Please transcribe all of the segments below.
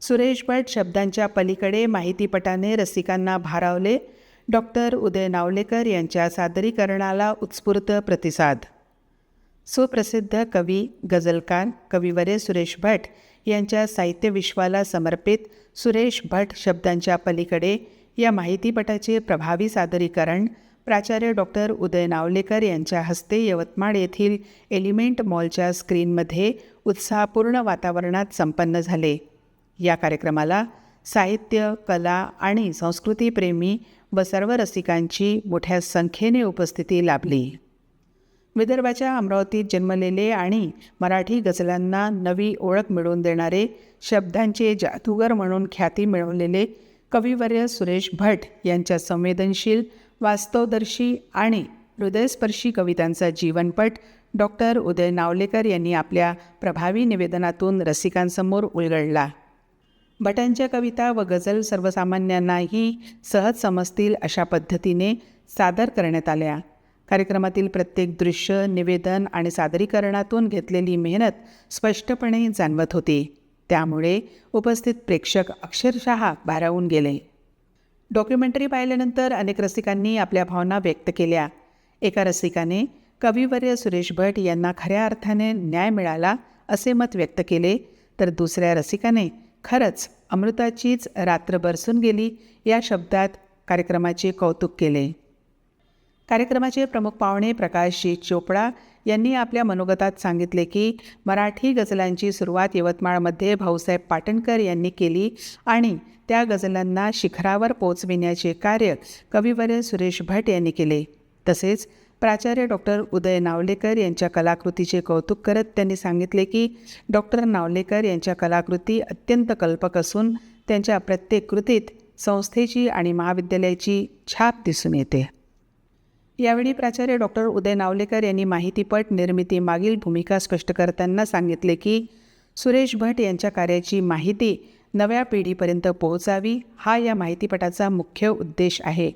सुरेश भट शब्दांच्या पलीकडे माहितीपटाने रसिकांना भारावले. डॉक्टर उदय नावलेकर यांच्या सादरीकरणाला उत्स्फूर्त प्रतिसाद. सुप्रसिद्ध कवी, गझलकार, कविवर्य सुरेश भट यांच्या साहित्यविश्वाला समर्पित सुरेश भट शब्दांच्या पलीकडे या माहितीपटाचे प्रभावी सादरीकरण प्राचार्य डॉक्टर उदय नावलेकर यांच्या हस्ते यवतमाळ येथील एलिमेंट मॉलच्या स्क्रीनमध्ये उत्साहपूर्ण वातावरणात संपन्न झाले. या कार्यक्रमाला साहित्य, कला आणि संस्कृतीप्रेमी व सर्व रसिकांची मोठ्या संख्येने उपस्थिती लाभली. विदर्भाच्या अमरावतीत जन्मलेले आणि मराठी गझलांना नवी ओळख मिळवून देणारे, शब्दांचे जादूगर म्हणून ख्याती मिळवलेले कविवर्य सुरेश भट यांच्या संवेदनशील, वास्तवदर्शी आणि हृदयस्पर्शी कवितांचा जीवनपट डॉक्टर उदय नावलेकर यांनी आपल्या प्रभावी निवेदनातून रसिकांसमोर उलगडला. भटांच्या कविता व गझल सर्वसामान्यांनाही सहज समजतील अशा पद्धतीने सादर करण्यात आल्या. कार्यक्रमातील प्रत्येक दृश्य, निवेदन आणि सादरीकरणातून घेतलेली मेहनत स्पष्टपणे जाणवत होती. त्यामुळे उपस्थित प्रेक्षक अक्षरशः भारावून गेले. डॉक्युमेंटरी पाहिल्यानंतर अनेक रसिकांनी आपल्या भावना व्यक्त केल्या. एका रसिकाने कविवर्य सुरेश भट यांना खऱ्या अर्थाने न्याय मिळाला असे मत व्यक्त केले, तर दुसऱ्या रसिकाने खरंच अमृताचीच रात्र बरसून गेली या शब्दात कार्यक्रमाचे कौतुक केले. कार्यक्रमाचे प्रमुख पाहुणे प्रकाशजी चोपडा यांनी आपल्या मनोगतात सांगितले की मराठी गझलांची सुरुवात यवतमाळमध्ये भाऊसाहेब पाटणकर यांनी केली आणि त्या गझलांना शिखरावर पोचविण्याचे कार्य कविवर्य सुरेश भट यांनी केले. तसेच प्राचार्य डॉक्टर उदय नावलेकर यांच्या कलाकृतीचे कौतुक करत त्यांनी सांगितले की डॉक्टर नावलेकर यांच्या कलाकृती अत्यंत कल्पक असून त्यांच्या प्रत्येक कृतीत संस्थेची आणि महाविद्यालयाची छाप दिसून येते. यावेळी प्राचार्य डॉक्टर उदय नावलेकर यांनी माहितीपट निर्मितीमागील भूमिका स्पष्ट करताना सांगितले की सुरेश भट यांच्या कार्याची माहिती नव्या पिढीपर्यंत पोहोचावी हा या माहितीपटाचा मुख्य उद्देश आहे.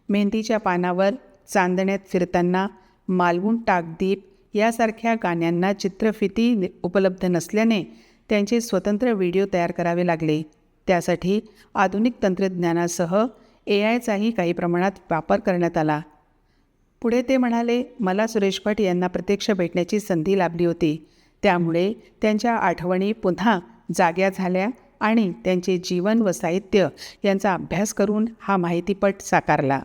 मेहंदीच्या पानावर, चांदण्यात फिरताना, मालवून टाकदीप यासारख्या गाण्यांना चित्रफिती उपलब्ध नसल्याने त्यांचे स्वतंत्र व्हिडिओ तयार करावे लागले. त्यासाठी आधुनिक तंत्रज्ञानासह AIचाही काही प्रमाणात वापर करण्यात आला. पुढे ते म्हणाले, मला सुरेश भट यांना प्रत्यक्ष भेटण्याची संधी लाभली होती. त्यामुळे त्यांच्या आठवणी पुन्हा जाग्या झाल्या आणि त्यांचे जीवन व साहित्य यांचा अभ्यास करून हा माहितीपट साकारला.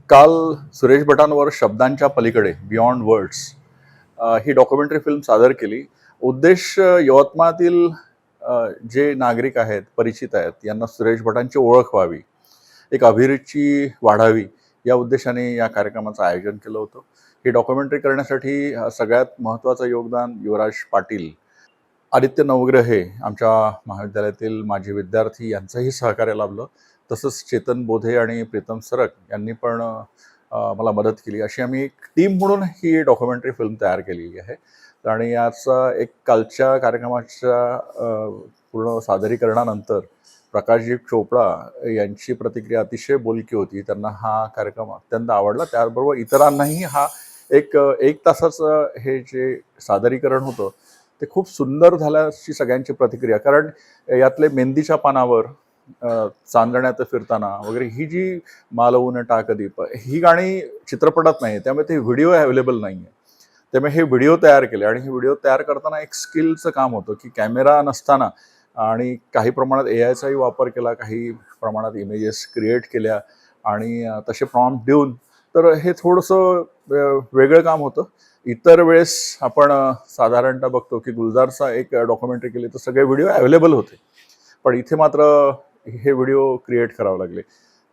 काल सुरेश भटांवर शब्दांच्या पलीकडे बियॉन्ड वर्ड्स ही डॉक्युमेंटरी फिल्म सादर केली. उद्देश यवतमाळातील जे नागरिक आहेत, परिचित आहेत, यांना सुरेश भटांची ओळख व्हावी, एक अभिरुची वाढावी या उद्देशाने या कार्यक्रमाचं आयोजन केलं होतं. ही डॉक्युमेंटरी करण्यासाठी सगळ्यात महत्त्वाचं योगदान युवराज पाटील, आदित्य नवग्रहे आमच्या महाविद्यालयातील माजी विद्यार्थी यांचंही सहकार्य लाभलं. तसंच चेतन बोधे आणि प्रीतम सरक यांनी पण मला मदत केली. अशी आम्ही एक टीम म्हणून ही डॉक्युमेंटरी फिल्म तयार केलेली आहे. आणि याचा एक कालच्या कार्यक्रमाच्या पूर्ण सादरीकरणानंतर प्रकाशजी चोपडा यांची प्रतिक्रिया अतिशय बोलकी होती. त्यांना हा कार्यक्रम अत्यंत आवडला. त्याचबरोबर इतरांनाही हा एक तासाचं हे जे सादरीकरण होतं ते खूप सुंदर झाल्याची सगळ्यांची प्रतिक्रिया. कारण यातले मेहंदीच्या पानावर, चांदण्यात फिरताना वगैरे ही जी मालवून टाकदीप ही गाणी चित्रपटात नाही, त्यामुळे ते व्हिडिओ अवेलेबल नाही आहे. त्यामुळे हे व्हिडिओ तयार केले आणि हे व्हिडिओ तयार करताना एक स्किलचं काम होतं की कॅमेरा नसताना आणि काही प्रमाणात AIचाही वापर केला, काही प्रमाणात इमेजेस क्रिएट केल्या आणि तसे प्रॉम्प्ट देऊन, तर हे थोडंसं वेगळं काम होतं. इतर वेळेस आपण साधारणतः बघतो की गुलजारचा एक डॉक्युमेंटरी केली तर सगळे व्हिडिओ अवेलेबल होते, पण इथे मात्र हे व्हिडिओ क्रिएट करावे लागले.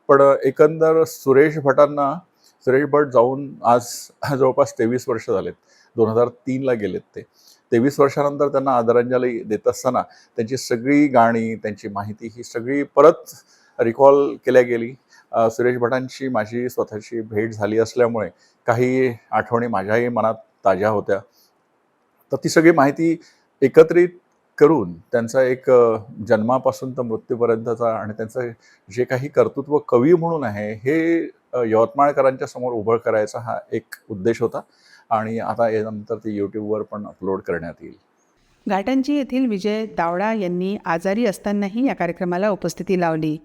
पण एकंदर सुरेश भट जाऊन आज जवळपास 23 वर्ष झालेत. 2003ला गेलेत ते. 23 वर्षानंतर त्यांना आदरांजली देत असताना त्यांची सगळी गाणी, त्यांची माहिती ही सगळी परत रिकॉल केल्या गेली. सुरेश भटांची माझी स्वतःची भेट झाली असल्यामुळे काही आठवणी माझ्याही मनात ताज्या होत्या. तर ती सगळी माहिती एकत्रित करून त्यांचा एक जन्मापासून तर मृत्यूपर्यंतचा आणि त्यांचं जे काही कर्तृत्व कवी म्हणून आहे हे यवतमाळकरांच्या समोर उभं करायचा हा एक उद्देश होता. आणि आता यानंतर ते यूट्यूबवर पण अपलोड करण्यात येईल. घाटंजी येथील विजय दावडा यांनी आजारी असतानाही या कार्यक्रमाला उपस्थिती लावली.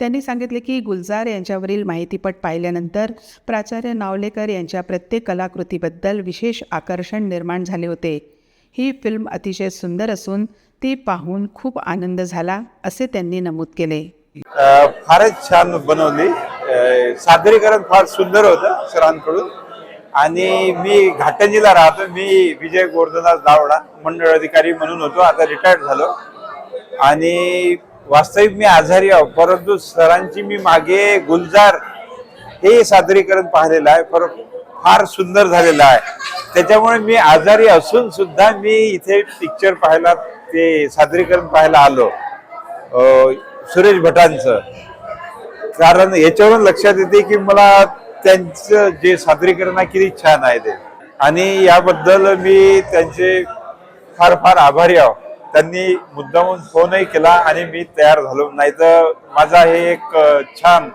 त्यांनी सांगितले की गुलजार यांच्यावरील माहितीपट पाहिल्यानंतर प्राचार्य नावलेकर यांच्या प्रत्येक कलाकृतीबद्दल विशेष आकर्षण निर्माण झाले होते. ही फिल्म अतिशय सुंदर असून ती पाहून खूप आनंद झाला असे त्यांनी नमूद केले. फारच छान बनवली. सादरीकरण फार सुंदर होतं सरांकडून. आणि मी घाटंजीला राहतो. मी विजय गोवर्धनदास दावडा मंडळ अधिकारी म्हणून होतो, आता रिटायर्ड झालो. आणि वास्तविक मी आजारी आहो, परंतु सरांची मी मागे गुलजार हे सादरीकरण पाहिलेलं आहे, फार सुंदर झालेलं आहे. त्याच्यामुळे मी आजारी असून सुद्धा मी इथे पिक्चर पाहायला, ते सादरीकरण पाहायला आलो सुरेश भटांचं. कारण याच्यावरून लक्षात येते की मला त्यांचं जे सादरीकरण आहे किती छान आहे ते. आणि याबद्दल मी त्यांचे फार फार आभारी आहो. त्यांनी मुद्दामून फोनही केला आणि मी तयार झालो, नाहीतर माझा हे एक छान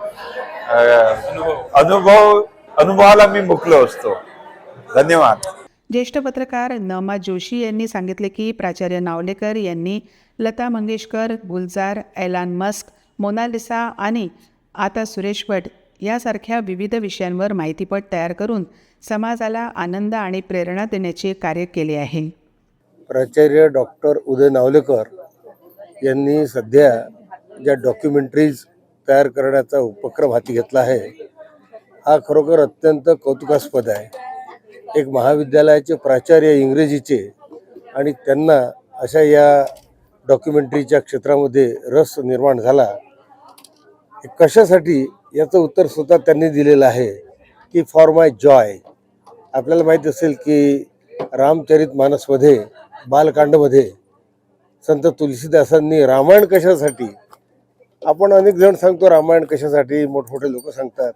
अनुभवाला मी मुकलो असतो. धन्यवाद. ज्येष्ठ पत्रकार नमा जोशी यांनी सांगितले की प्राचार्य नावलेकर यांनी लता मंगेशकर, गुलजार, एलान मस्क, मोनालिसा आणि आता सुरेश भट यासारख्या विविध विषयांवर माहितीपट तयार करून समाजाला आनंद आणि प्रेरणा देण्याचे कार्य केले आहे. प्राचार्य डॉक्टर उदय नावलेकर यांनी सध्या ज्या डॉक्युमेंटरीज तयार करण्याचा उपक्रम हाती घेतला आहे, हा खरोखर अत्यंत कौतुकास्पद आहे. एक महाविद्यालयाचे प्राचार्य इंग्रजीचे आणि त्यांना अशा या डॉक्युमेंटरीच्या क्षेत्रामध्ये रस निर्माण झाला. कशासाठी याचं उत्तर स्वतः त्यांनी दिलेलं आहे की फॉर माय जॉय. आपल्याला माहीत असेल की रामचरितमानसमध्ये बालकांडमध्ये संत तुलसीदासांनी रामायण कशासाठी, आपण अनेक जण सांगतो रामायण कशासाठी, मोठमोठे लोक सांगतात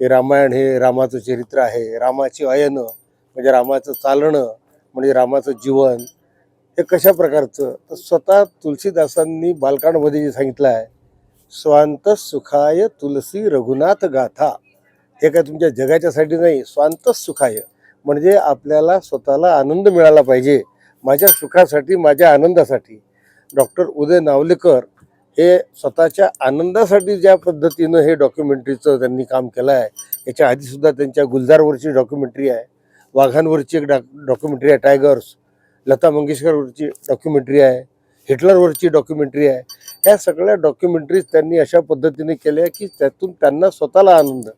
की रामायण हे रामाचं चरित्र आहे, रामाची अयनं म्हणजे रामाचं चालणं म्हणजे रामाचं जीवन हे कशा प्रकारचं. तर स्वतः तुलसीदासांनी बालकांडमध्ये जे सांगितलं आहे, स्वांत सुखाय तुलसी रघुनाथ गाथा, हे काय तुमच्या जगाच्यासाठी नाही, स्वांत सुखाय म्हणजे आपल्याला स्वतःला आनंद मिळाला पाहिजे, माझ्या सुखासाठी, माझ्या आनंदासाठी. डॉक्टर उदय नावलेकर हे स्वतःच्या आनंदासाठी ज्या पद्धतीनं हे डॉक्युमेंटरीचं त्यांनी काम केलं आहे, याच्या आधीसुद्धा त्यांच्या गुलजारवरची डॉक्युमेंटरी आहे, वाघांवरची एक डॉक्युमेंटरी आहे टायगर्स, लता मंगेशकरवरची डॉक्युमेंटरी आहे, हिटलरवरची डॉक्युमेंटरी आहे. ह्या सगळ्या डॉक्युमेंटरीज त्यांनी अशा पद्धतीने केल्या की त्यातून त्यांना स्वतःला आनंद,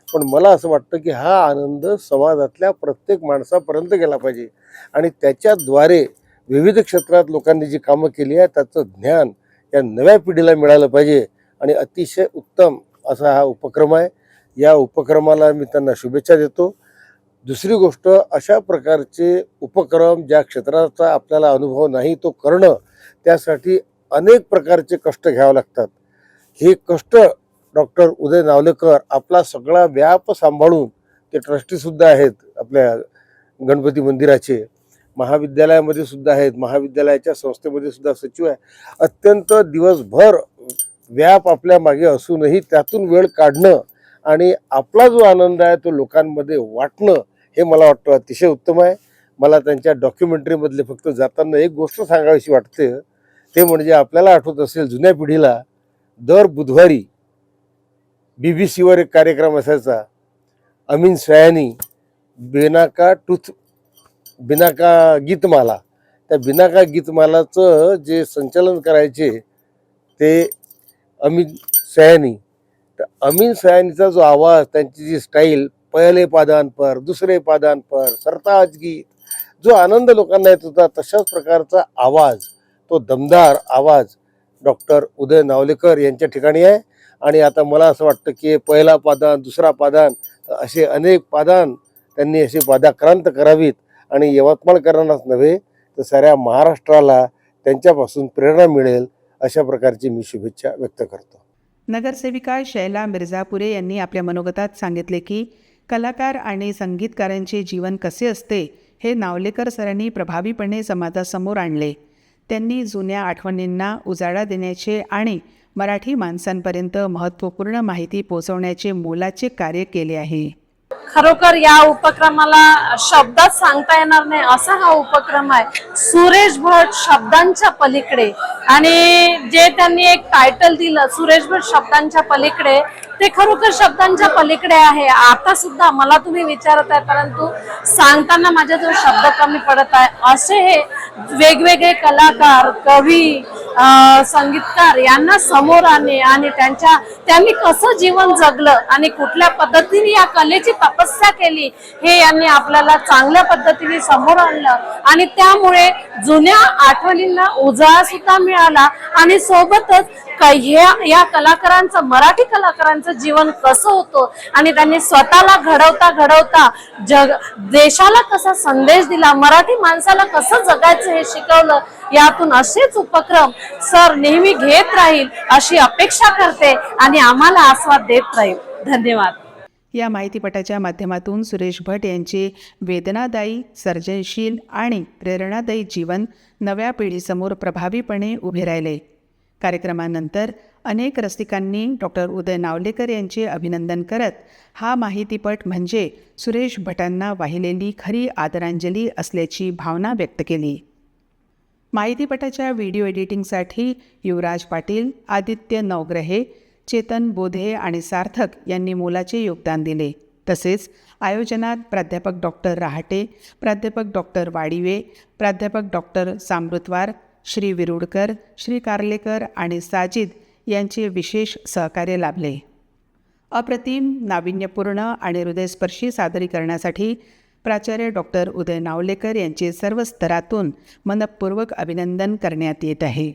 पण मला असं वाटतं की हा आनंद समाजातल्या प्रत्येक माणसापर्यंत गेला पाहिजे आणि त्याच्याद्वारे विविध क्षेत्रात लोकांनी जी कामं केली आहे त्याचं ज्ञान या नव्या पिढीला मिळालं पाहिजे. आणि अतिशय उत्तम असा हा उपक्रम आहे. या उपक्रमाला मी त्यांना शुभेच्छा देतो. दुसरी गोष्ट, अशा प्रकारचे उपक्रम ज्या क्षेत्राचा आपल्याला अनुभव नाही तो करणं, त्यासाठी अनेक प्रकारचे कष्ट घ्यावे लागतात. हे कष्ट डॉक्टर उदय नावलेकर आपला सगळा व्याप सांभाळून, ते ट्रस्टीसुद्धा आहेत आपल्या गणपती मंदिराचे, महाविद्यालयामध्ये सुद्धा आहेत, महाविद्यालयाच्या संस्थेमध्ये सुद्धा सचिव आहे. अत्यंत दिवसभर व्याप आपल्या मागे असूनही त्यातून वेळ काढणं आणि आपला जो आनंद आहे तो लोकांमध्ये वाटणं, हे मला वाटतं अतिशय उत्तम आहे. मला त्यांच्या डॉक्युमेंटरीमधले फक्त जाताना एक गोष्ट सांगावीशी वाटते, ते म्हणजे आपल्याला आठवत असेल जुन्या पिढीला दर बुधवारी BBC एक कार्यक्रम असायचा, अमीन सयानी बिनाका गीतमाला. त्या बिनाका गीतमालाचं जे संचालन करायचे ते अमीन सयानी. तर अमीन सयानीचा जो आवाज, त्यांची जी स्टाईल, पहले पादान पर, दुसरे पादान पर, सरताज गीत, जो आनंद लोकांना येत होता, तशाच प्रकारचा आवाज, तो दमदार आवाज डॉक्टर उदय नावलेकर यांच्या ठिकाणी आहे. आणि आता मला असं वाटतं की पहिला पादान, दुसरा पादान, असे अनेक पादान त्यांनी अशी पादाक्रांत करावीत आणि यवतमाळकरांनाच नव्हे तर साऱ्या महाराष्ट्राला त्यांच्यापासून प्रेरणा मिळेल, अशा प्रकारची मी शुभेच्छा व्यक्त करतो. नगरसेविका शैला मिर्झापुरे यांनी आपल्या मनोगतात सांगितले की कलाकार आणि संगीतकारांचे जीवन कसे असते हे नावलेकर सरांनी प्रभावीपणे समाजासमोर आणले. त्यांनी जुन्या आठवणींना उजाळा देण्याचे आणि मराठी माणसांपर्यंत महत्त्वपूर्ण माहिती पोहोचवण्याचे मोलाचे कार्य केले आहे. खरोखर या उपक्रमाला शब्दात सांगता येणार नाही असा हा उपक्रम आहे, सुरेश भट शब्दांच्या पलीकडे. आणि जे त्यांनी एक टायटल दिलं सुरेश भट शब्दांच्या पलीकडे, ते खरोखर शब्दांच्या पलीकडे आहे. आता सुद्धा मला तुम्ही विचारत आहे, परंतु सांगताना माझ्याजवळ शब्द कमी पडत आहे. असे हे वेगवेगळे कलाकार, कवी, संगीतकार यांना समोर आणणे आणि त्यांनी कसं जीवन जगलं आणि कुठल्या पद्धतीने या कलेची तपस्या केली हे यांनी आपल्याला चांगल्या पद्धतीने समोर आणलं. आणि त्यामुळे जुन्या आठवणींना उजाळा सुद्धा मिळाला आणि सोबतच या कलाकारांचं, मराठी कलाकारांचं जीवन कसं होतं आणि त्यांनी स्वतःला घडवता देशाला कसा संदेश दिला, मराठी माणसाला कसं जगायचं हे शिकवलं. यातून असेच उपक्रम सर नेहमी घेत राहील अशी अपेक्षा करते आणि आम्हाला आस्वाद देत राहील. धन्यवाद. या माहितीपटाच्या माध्यमातून सुरेश भट यांचे वेदनादायी, सर्जनशील आणि प्रेरणादायी जीवन नव्या पिढीसमोर प्रभावीपणे उभे राहिले. कार्यक्रमानंतर अनेक रसिकांनी डॉक्टर उदय नावलेकर यांचे अभिनंदन करत हा माहितीपट म्हणजे सुरेश भटांना वाहिलेली खरी आदरांजली असल्याची भावना व्यक्त केली. माहितीपटाच्या व्हिडिओ एडिटिंगसाठी युवराज पाटील, आदित्य नवग्रहे, चेतन बोधे आणि सार्थक यांनी मोलाचे योगदान दिले. तसेच आयोजनात प्राध्यापक डॉक्टर रहाटे, प्राध्यापक डॉक्टर वाडिवे, प्राध्यापक डॉक्टर सामृतवार, श्री विरुडकर, श्री कार्लेकर आणि साजिद यांचे विशेष सहकार्य लाभले. अप्रतिम, नाविन्यपूर्ण आणि हृदयस्पर्शी सादरीकरणासाठी प्राचार्य डॉक्टर उदय नावलेकर यांचे सर्व स्तरातून मनःपूर्वक अभिनंदन करण्यात येत आहे.